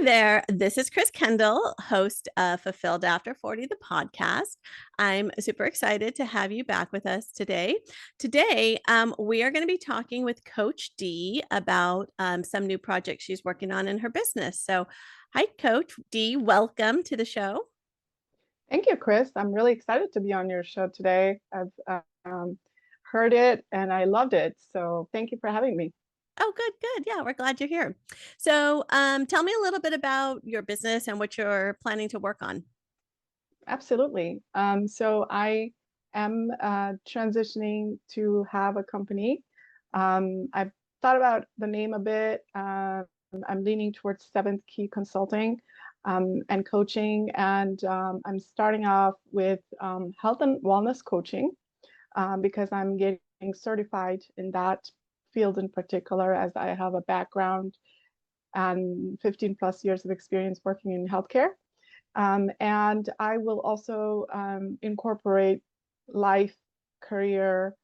there. This is Kris Kendall, host of Fulfilled After 40, the podcast. I'm super excited to have you back with us today. Today, we are going to be talking with Coach Dee about some new projects she's working on in her business. So, hi, Coach Dee. Welcome to the show. Thank you, Kris. I'm really excited to be on your show today. I've heard it and I loved it. So thank you for having me. Oh, good, good. Yeah, we're glad you're here. So, tell me a little bit about your business and what you're planning to work on. Absolutely. So I am transitioning to have a company. I've thought about the name a bit. I'm leaning towards Seventh Key Consulting and coaching. And I'm starting off with health and wellness coaching because I'm getting certified in that field in particular, as I have a background and 15 plus years of experience working in healthcare. And I will also incorporate life, career,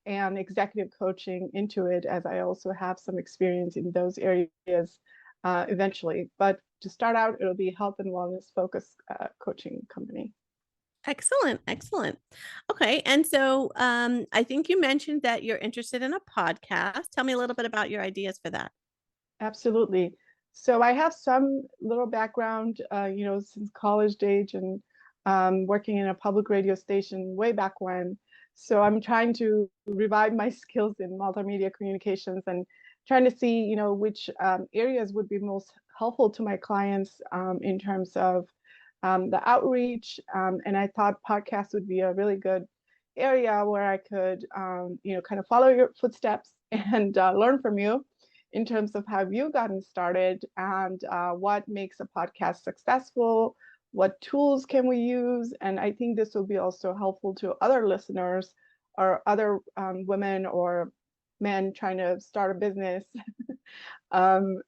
and executive coaching into it, as I also have some experience in those areas eventually. But to start out, it'll be health and wellness focused coaching company. Excellent, excellent. Okay, and so I think you mentioned that you're interested in a podcast. Tell me a little bit about your ideas for that. Absolutely. So I have some little background, since college age and working in a public radio station way back when. So I'm trying to revive my skills in multimedia communications and trying to see, which areas would be most helpful to my clients in terms of the outreach. And I thought podcasts would be a really good area where I could, kind of follow your footsteps and learn from you in terms of how you gotten started and what makes a podcast successful, what tools can we use. And I think this will be also helpful to other listeners or other women or men trying to start a business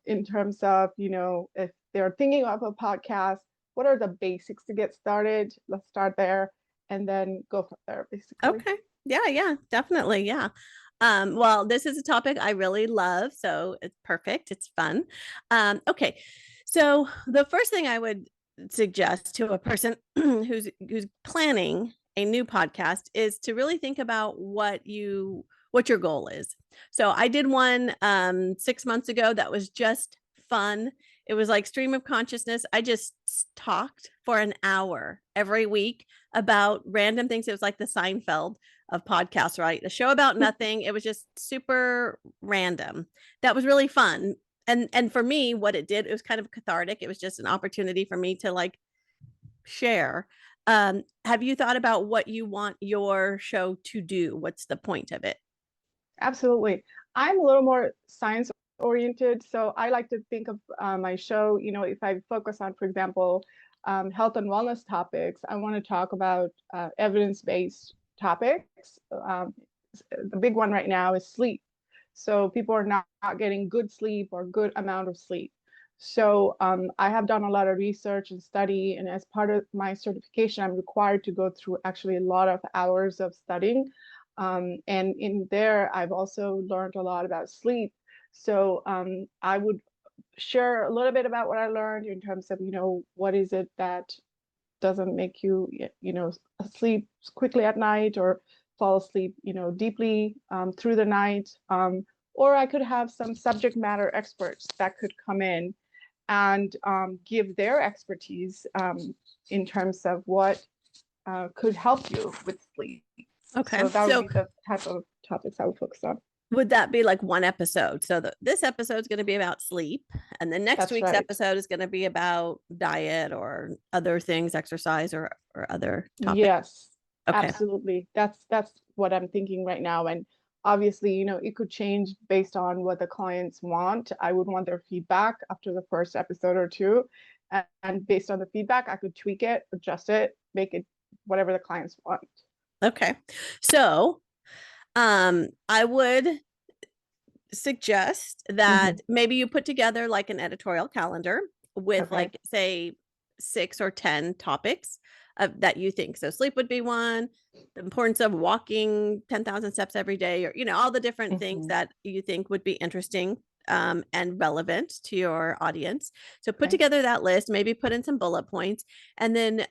in terms of, if they're thinking of a podcast, what are the basics to get started? Let's start there and then go from there, basically. Okay. Yeah, definitely. Yeah. Well, this is a topic I really love, so it's perfect. It's fun. Okay. So the first thing I would suggest to a person who's planning a new podcast is to really think about what your goal is. So I did one 6 months ago that was just fun. It was like stream of consciousness. I just talked for an hour every week about random things. It was like the Seinfeld of podcasts, right? A show about nothing. It was just super random. That was really fun. And for me, what it did, it was kind of cathartic. It was just an opportunity for me to like share. Have you thought about what you want your show to do? What's the point of it? Absolutely. I'm a little more science oriented. So I like to think of my show, if I focus on, for example, health and wellness topics, I want to talk about evidence-based topics. The big one right now is sleep. So people are not getting good sleep or good amount of sleep. So I have done a lot of research and study, and as part of my certification, I'm required to go through actually a lot of hours of studying. And in there, I've also learned a lot about sleep. So I would share a little bit about what I learned in terms of, what is it that doesn't make you, sleep quickly at night or fall asleep, deeply through the night. Or I could have some subject matter experts that could come in and give their expertise in terms of what could help you with sleep. Okay. So that would be the type of topics I would focus on. Would that be like one episode? So this episode is going to be about sleep, and the next That's week's right. episode is going to be about diet or other things, exercise or other topics. Yes, Okay. absolutely. That's what I'm thinking right now. And obviously, it could change based on what the clients want. I would want their feedback after the first episode or two. And based on the feedback, I could tweak it, adjust it, make it whatever the clients want. Okay. So, I would suggest that maybe you put together like an editorial calendar with like say 6 or 10 topics that you think. So sleep would be one, the importance of walking 10,000 steps every day, or all the different things that you think would be interesting and relevant to your audience. So put Okay. together that list, maybe put in some bullet points. And then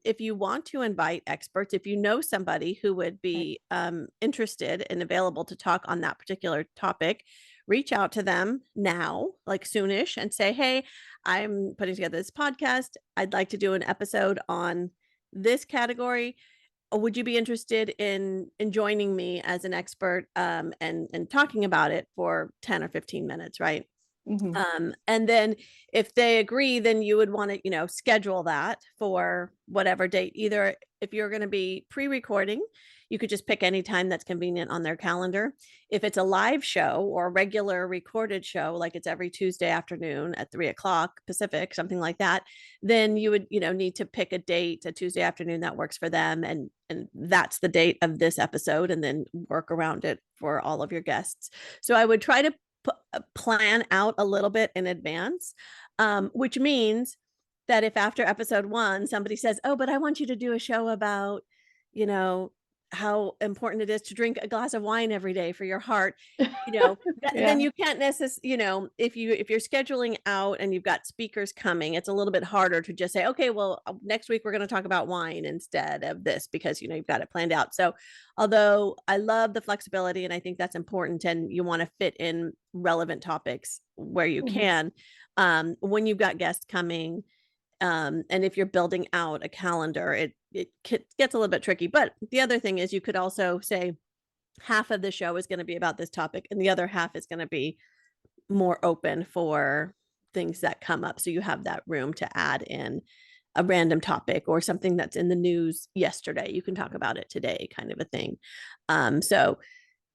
if you want to invite experts, if you know somebody who would Right. be interested and available to talk on that particular topic, reach out to them now, like soonish, and say, hey, I'm putting together this podcast. I'd like to do an episode on this category. Would you be interested in joining me as an expert and talking about it for 10 or 15 minutes, right? Mhm. And then if they agree, then you would want to, schedule that for whatever date. Either if you're going to be pre-recording, you could just pick any time that's convenient on their calendar. If it's a live show or a regular recorded show, like it's every Tuesday afternoon at 3 o'clock Pacific, something like that, then you would, need to pick a date, a Tuesday afternoon that works for them. And that's the date of this episode, and then work around it for all of your guests. So I would try to plan out a little bit in advance, which means that if after episode 1 somebody says, oh, but I want you to do a show about, you know how important it is to drink a glass of wine every day for your heart, then Yeah. you can't necessarily, if you're scheduling out and you've got speakers coming, it's a little bit harder to just say, okay, well, next week we're going to talk about wine instead of this, because you've got it planned out. So although I love the flexibility and I think that's important, and you want to fit in relevant topics where you Mhm. can, when you've got guests coming, and if you're building out a calendar, it gets a little bit tricky. But the other thing is, you could also say half of the show is going to be about this topic and the other half is going to be more open for things that come up, so you have that room to add in a random topic or something that's in the news yesterday. You can talk about it today, kind of a thing. So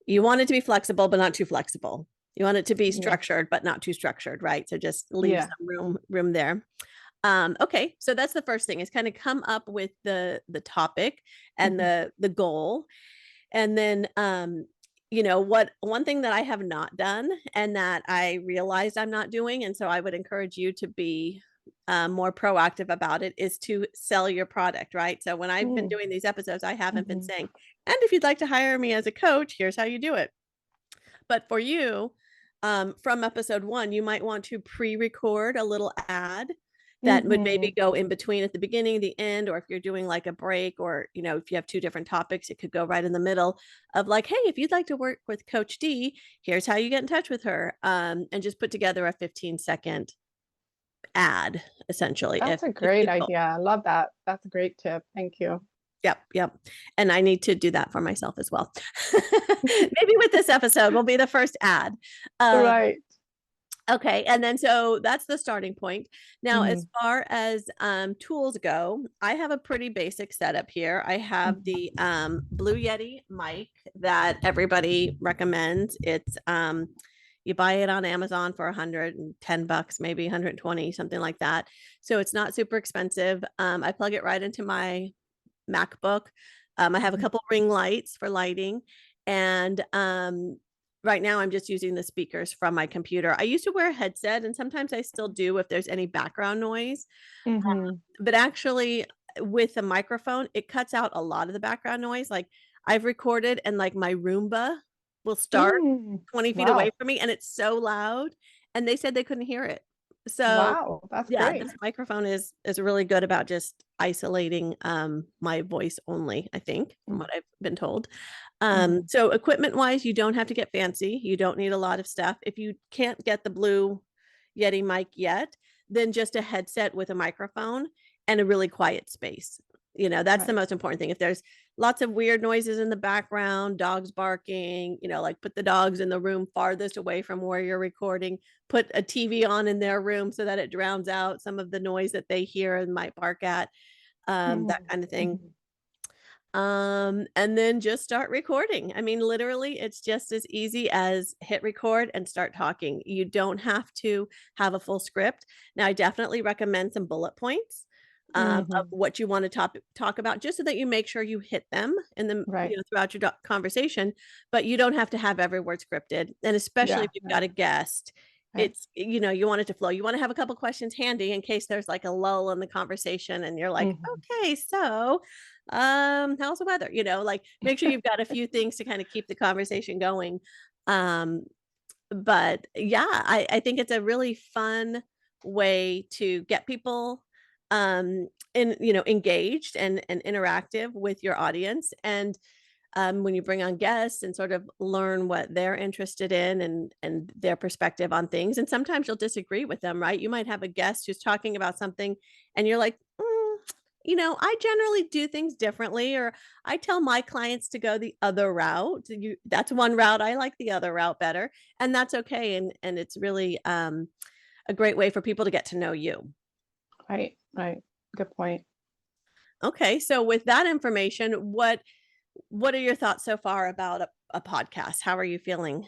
you want it to be flexible but not too flexible. You want it to be Yeah. structured but not too structured, right? So just leave Yeah. some room there. Okay, so that's the first thing, is kind of come up with the topic and Mhm. the goal. And then what one thing that I have not done and that I realized I'm not doing, and so I would encourage you to be more proactive about it, is to sell your product, right? So when I've been Mm. doing these episodes, I haven't been Mhm. saying, and if you'd like to hire me as a coach, here's how you do it. But for you, from episode 1, you might want to pre-record a little ad that would maybe Mhm. go in between, at the beginning, the end, or if you're doing like a break, or if you have 2 different topics, it could go right in the middle of like, hey, if you'd like to work with Coach Dee, here's how you get in touch with her, and just put together a 15-second ad, essentially. That's a If great people idea. I love that. That's a great tip. Thank you. Yep, yep. And I need to do that for myself as well. Maybe with this episode will be the first ad. Um, Right. Okay, and then so that's the starting point. Now, as Mhm. far as tools go, I have a pretty basic setup here. I have Mhm. the Blue Yeti mic that everybody recommends. It's you buy it on Amazon for $110, maybe 120, something like that. So it's not super expensive. I plug it right into my MacBook. I have a Mhm. couple ring lights for lighting, and right now I'm just using the speakers from my computer. I used to wear a headset, and sometimes I still do if there's any background noise. Mhm. But actually, with a microphone, it cuts out a lot of the background noise. Like, I've recorded, and like my Roomba will start Mm. 20 feet away Wow. from me, and it's so loud. And they said they couldn't hear it. So Wow. That's yeah, great. this microphone is really good about just isolating my voice only, I think, from Mm. what I've been told. Mhm. So equipment wise, you don't have to get fancy. You don't need a lot of stuff. If you can't get the Blue Yeti mic yet, then just a headset with a microphone and a really quiet space. That's the Right. most important thing. If there's lots of weird noises in the background, dogs barking, like put the dogs in the room farthest away from where you're recording, put a TV on in their room so that it drowns out some of the noise that they hear and might bark at, that Mhm. kind of thing. Mhm. And then just start recording. I mean, literally, it's just as easy as hit record and start talking. You don't have to have a full script. Now, I definitely recommend some bullet points of Mhm. what you want to talk about, just so that you make sure you hit them in the Right. throughout your conversation. But you don't have to have every word scripted, and especially Yeah. if you've Yeah. got a guest. Right. You want it to flow. You want to have a couple questions handy in case there's like a lull in the conversation and you're like, Mhm. okay, so how's the weather? Like, make sure you've got a few things to kind of keep the conversation going. um But yeah, I think it's a really fun way to get people engaged and interactive with your audience. And when you bring on guests and sort of learn what they're interested in and their perspective on things. And sometimes you'll disagree with them, right? You might have a guest who's talking about something and you're like, I generally do things differently, or I tell my clients to go the other route. That's one route. I like the other route better. And that's okay. And it's really a great way for people to get to know you. Right, right. Good point. Okay. So with that information, what are your thoughts so far about a podcast? How are you feeling?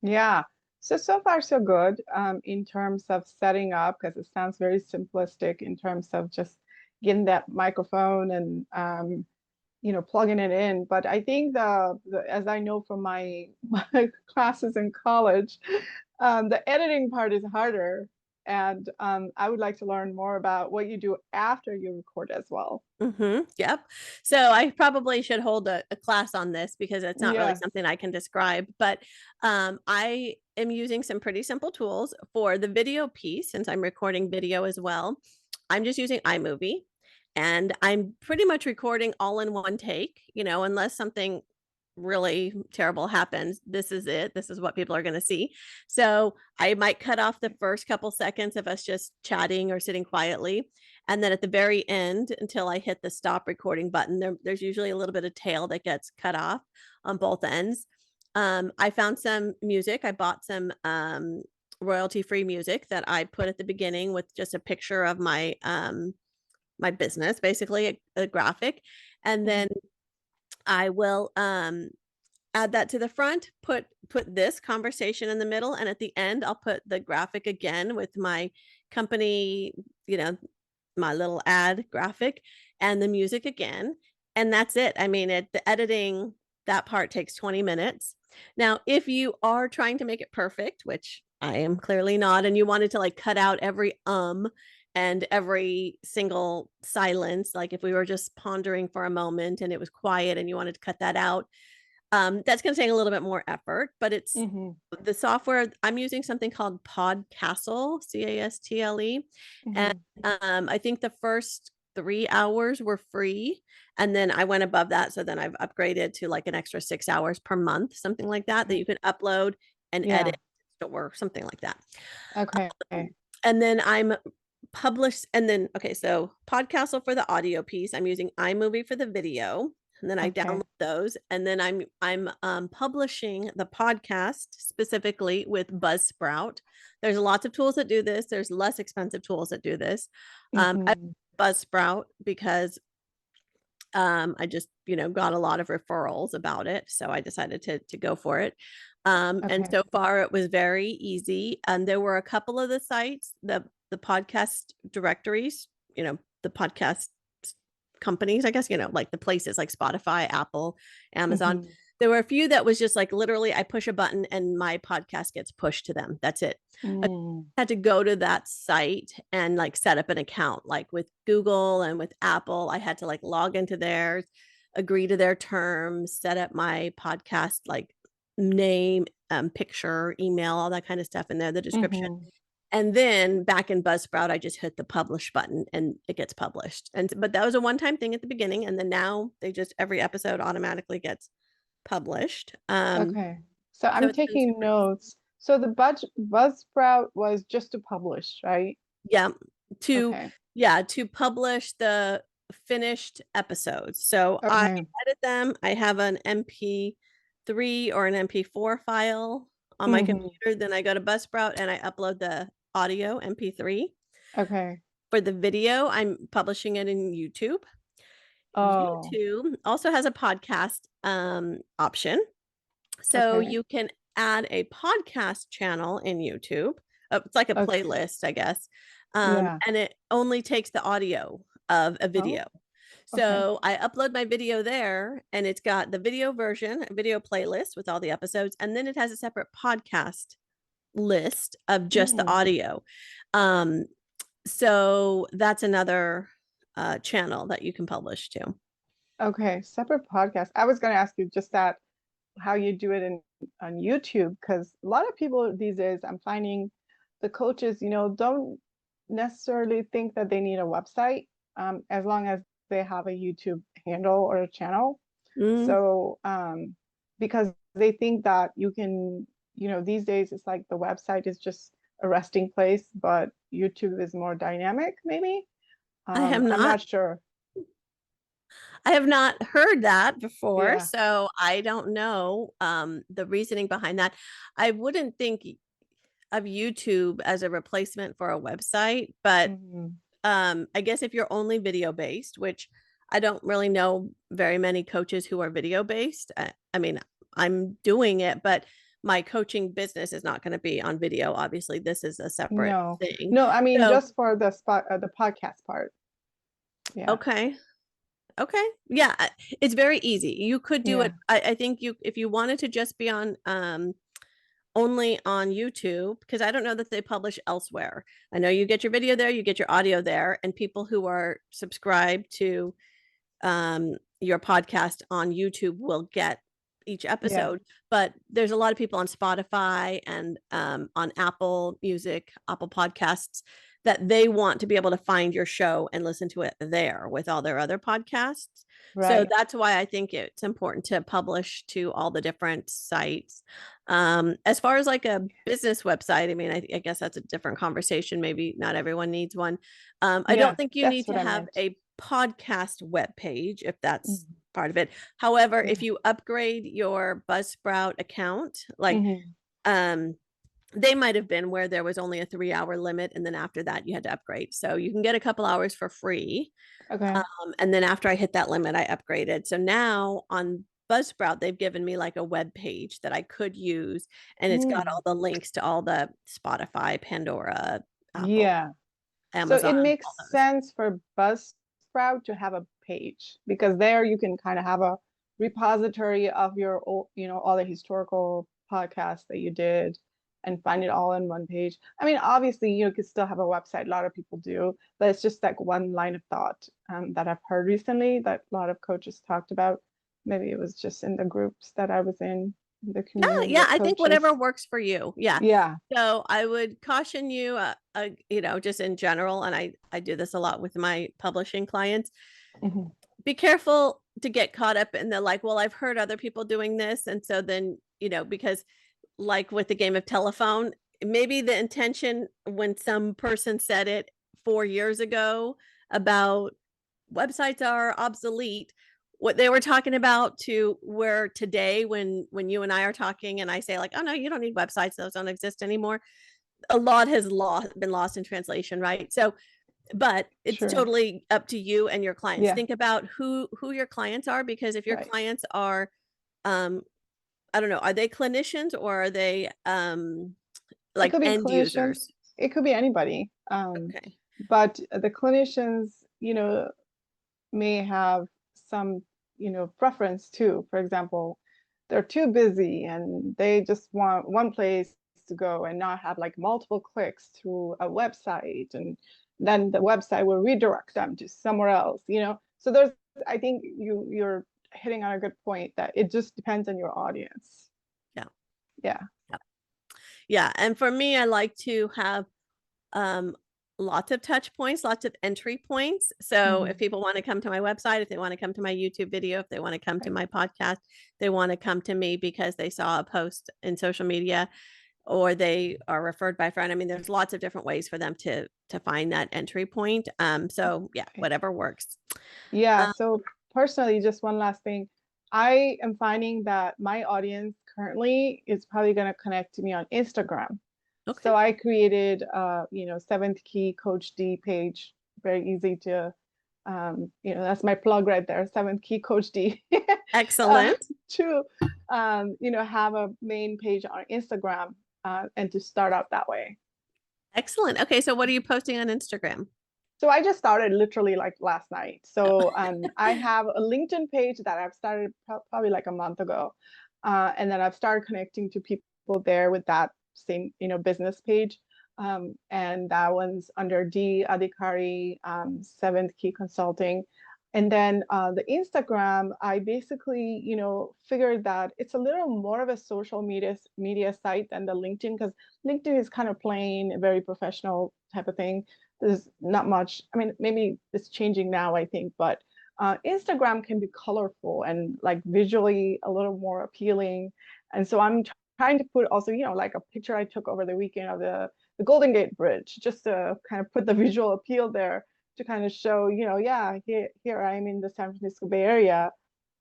Yeah. So far so good in terms of setting up, because it sounds very simplistic in terms of just getting that microphone and plugging it in. But I think as I know from my my classes in college, the editing part is harder. And I would like to learn more about what you do after you record as well. Yep. So I probably should hold a class on this because it's not really Yes. something I can describe. But I am using some pretty simple tools for the video piece since I'm recording video as well. I'm just using iMovie, and I'm pretty much recording all in one take, unless something really terrible happens. This is it. This is what people are going to see. So I might cut off the first couple seconds of us just chatting or sitting quietly. And then at the very end, until I hit the stop recording button, there's usually a little bit of tail that gets cut off on both ends. I found some music. I bought some royalty-free music that I put at the beginning with just a picture of my business, basically a graphic. And then I will add that to the front, put this conversation in the middle, and at the end I'll put the graphic again with my company, you know, my little ad graphic and the music again. And that's it. I mean, the editing, that part takes 20 minutes. Now, if you are trying to make it perfect, which I am clearly not, and you wanted to like cut out every and every single silence, like if we were just pondering for a moment and it was quiet and you wanted to cut that out, that's going to take a little bit more effort, but it's Hmm. the software. I'm using something called Podcastle, Castle. And Hmm. I think the first 3 hours were free. And then I went above that. So then I've upgraded to like an extra 6 hours per month, something like that, that Okay. you can upload and Yeah. edit or something like that. Okay. And then I'm published. And then, okay, so Podcastle for the audio piece, I'm using iMovie for the video. And then I download Okay. those. And then I'm publishing the podcast specifically with Buzzsprout. There's lots of tools that do this. There's less expensive tools that do this. I Hmm. Buzzsprout because I just, got a lot of referrals about it. So I decided to go for it. And Okay. so far it was very easy. And there were a couple of the sites, the podcast directories, the podcast companies, I guess, like the places like Spotify, Apple, Amazon. Hmm. There were a few that was just like literally I push a button and my podcast gets pushed to them. That's it. I Mm. had to go to that site and like set up an account. Like with Google and with Apple, I had to like log into theirs, agree to their terms, set up my podcast like name, picture, email, all that kind of stuff in there, the description. Hmm. And then back in Buzzsprout, I just hit the publish button and it gets published. But that was a one-time thing at the beginning, and then now they just every episode automatically gets published. Okay. So So I'm it's been taking super easy. notes. So the Buzzsprout was just to publish, right? Yeah, to Okay. to publish the finished episodes. So I Okay. edit them. I have an MP3 or an MP4 file on my Hmm. computer. Then I go to Buzzsprout and I upload the audio MP3. Okay. For the video, I'm publishing it in YouTube. Oh, YouTube also has a podcast option. So okay. you can add a podcast channel in YouTube. It's like a Okay. playlist, I guess. Yeah. And it only takes the audio of a Oh, video. okay. So I upload my video there and it's got the video version, a video playlist with all the episodes. And then it has a separate podcast list of just the Mm. audio. Um, so that's another channel that you can publish to. Okay. Separate podcast. I was going to ask you just that. how you do it on YouTube, because a lot of people these days, I'm finding the coaches, don't necessarily think that they need a website, as long as they have a YouTube handle or a channel. Mm, So because they think that you can, these days it's like the website is just a resting place, but YouTube is more dynamic, maybe. I have I'm not not sure. I have not heard that before, Yeah. so I don't know the reasoning behind that. I wouldn't think of YouTube as a replacement for a website, but Mhm. I guess if you're only video based, which I don't really know very many coaches who are video based. I mean, I'm doing it, but my coaching business is not going to be on video. Obviously, this is a separate No, thing. no, I mean, So, just for the podcast part. Yeah. okay. Okay. Yeah, it's very easy. You could do Yeah. it. I think you if you wanted to just be on only on YouTube, because I don't know that they publish elsewhere. I know you get your video there, you get your audio there, and people who are subscribed to your podcast on YouTube will get each Yeah. episode. But there's a lot of people on Spotify and on Apple Music, Apple Podcasts, that they want to be able to find your show and listen to it there with all their other podcasts. So Right. that's why I think it's important to publish to all the different sites. As far as like a business website, I mean, I guess that's a different conversation. Maybe not everyone needs one. I Yeah, don't think you that's need what to I have meant. a podcast web page if that's Mhm. part of it. However, Yeah. if you upgrade your Buzzsprout account, like Hmm. um they might have been where there was only a 3 hour limit, and then after that you had to upgrade. So you can get a couple hours for free. Okay. And then after I hit that limit, I upgraded. So now on Buzzsprout, they've given me like a web page that I could use, and it's got Mm. all the links to all the Spotify, Pandora, Apple, Yeah. So Amazon, it makes all those. sense for Buzzsprout to have a page, because there you can kind of have a repository of your, all the historical podcasts that you did and find it all in one page. I mean, obviously, you could still have a website. A lot of people do, but it's just like one line of thought that I've heard recently that a lot of coaches talked about. Maybe it was just in the groups that I was in, the Yeah, community yeah, of I think whatever coaches. works for you. Yeah. Yeah. So I would caution you, just in general, and I do this a lot with my publishing clients. Mhm. Be careful to get caught up in the like, well, I've heard other people doing this, and so then because like with the game of telephone, maybe the intention when some person said it 4 years ago about websites are obsolete, what they were talking about to where today when you and I are talking and I say like, oh no, you don't need websites, those don't exist anymore, a lot has been lost in translation, right? So but it's Sure. totally up to you and your clients. Yeah. Think about who your clients are, because if your Right. clients are um I don't know, are they clinicians or are they It like could be end clinicians. users? It could be anybody. Okay. But the clinicians, may have some, preference too. For example, they're too busy and they just want one place to go and not have like multiple clicks through a website, and then the website will redirect them to somewhere else. So I think you're hitting on a good point that it just depends on your audience. Yeah. Yeah. Yeah. Yeah. And for me, I like to have um lots of touch points, lots of entry points. So if Mhm. people want to come to my website, if they want to come to my YouTube video, if they want to come to Right. my podcast, they want to come to me because they saw a post in social media or they are referred by a friend. I mean, there's lots of different ways for them to find that entry point. So yeah, Okay. whatever works. Yeah, Um, so personally, just one last thing. I am finding that my audience currently is probably going to connect to me on Instagram. okay. So I created, Seventh Key Coach D page. Very easy to, that's my plug right there, Seventh Key Coach D. uh, Excellent. to, have a main page on Instagram, and to start out that way. Excellent. Okay, so what are you posting on Instagram? So I just started literally like last night. So Oh, I have a LinkedIn page that I've started probably like a month ago, and then I've started connecting to people there with that same business page, and that one's under D Adhikari, Seventh Key Consulting. And then the Instagram, I basically, figured that it's a little more of a social media site than the LinkedIn, because LinkedIn is kind of plain, a very professional type of thing. There's not much. I mean, maybe it's changing now, I think, but Instagram can be colorful and like visually a little more appealing. And so I'm trying to put also, like a picture I took over the weekend of the Golden Gate Bridge, just to kind of put the visual appeal there, to kind of show, yeah, here I am in the San Francisco Bay Area.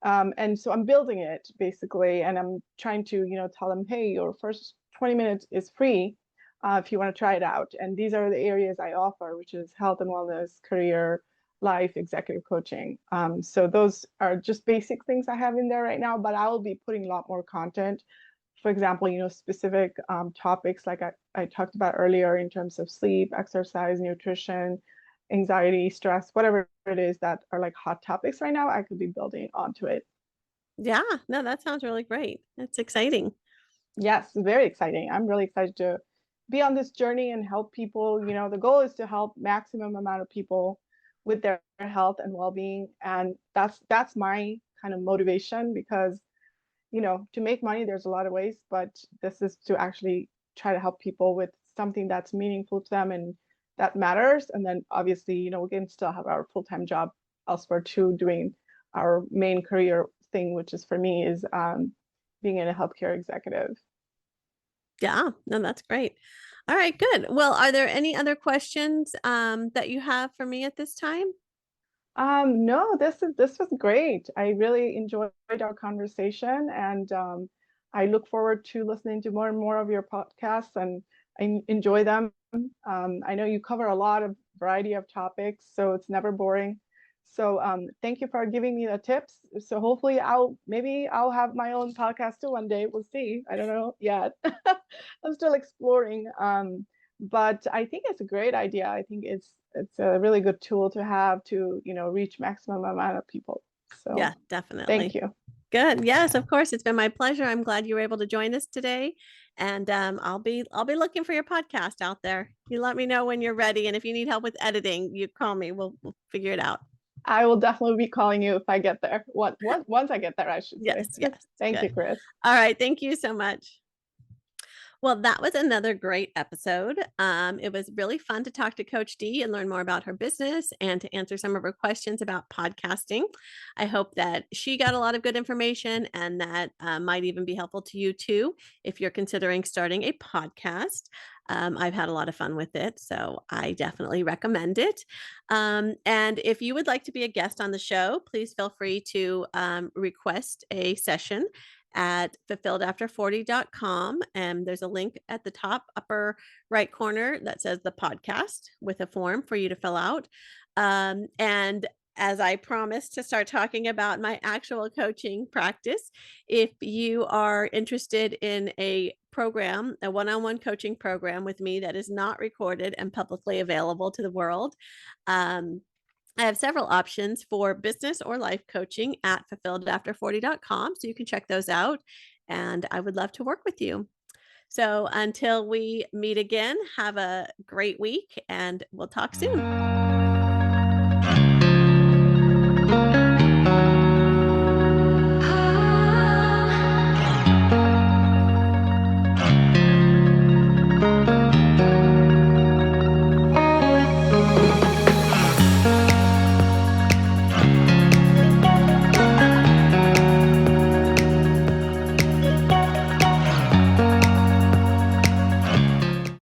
And so I'm building it basically, and I'm trying to, tell them, hey, your first 20 minutes is free if you want to try it out. And these are the areas I offer, which is health and wellness, career, life, executive coaching. So those are just basic things I have in there right now, but I will be putting a lot more content. For example, specific topics like I talked about earlier in terms of sleep, exercise, nutrition, anxiety, stress, whatever it is that are like hot topics right now, I could be building onto it. Yeah, no, that sounds really great. That's exciting. Yes, very exciting. I'm really excited to be on this journey and help people. The goal is to help maximum amount of people with their health and well-being. And that's my kind of motivation, because, to make money, there's a lot of ways, but this is to actually try to help people with something that's meaningful to them and that matters. And then obviously, we can still have our full-time job elsewhere too, doing our main career thing, which is for me is being a healthcare executive. Yeah, no, that's great. All right, good. Well, are there any other questions that you have for me at this time? No, this was great. I really enjoyed our conversation, and I look forward to listening to more and more of your podcasts, and I enjoy them. I know you cover a lot of variety of topics, so it's never boring. So thank you for giving me the tips. So hopefully maybe I'll have my own podcast too one day. We'll see. I don't know yet. I'm still exploring. But I think it's a great idea. I think it's a really good tool to have to, reach maximum amount of people. Yeah, So thank definitely. you. Good. Yes, of course. It's been my pleasure. I'm glad you were able to join us today. And I'll be looking for your podcast out there. You let me know when you're ready. And if you need help with editing, you call me. We'll figure it out. I will definitely be calling you if I get there. Once I get there, I should say. Yes, yes. Thank you, Good. Kris. All right. Thank you so much. Well, that was another great episode. It was really fun to talk to Coach Dee and learn more about her business and to answer some of her questions about podcasting. I hope that she got a lot of good information and that might even be helpful to you too if you're considering starting a podcast. I've had a lot of fun with it, so I definitely recommend it. And if you would like to be a guest on the show, please feel free to request a session at fulfilledafter40.com. And there's a link at the top upper right corner that says the podcast with a form for you to fill out. And as I promised to start talking about my actual coaching practice, if you are interested in a program, a one-on-one coaching program with me that is not recorded and publicly available to the world, I have several options for business or life coaching at fulfilledafter40.com. So you can check those out. And I would love to work with you. So until we meet again, have a great week and we'll talk soon.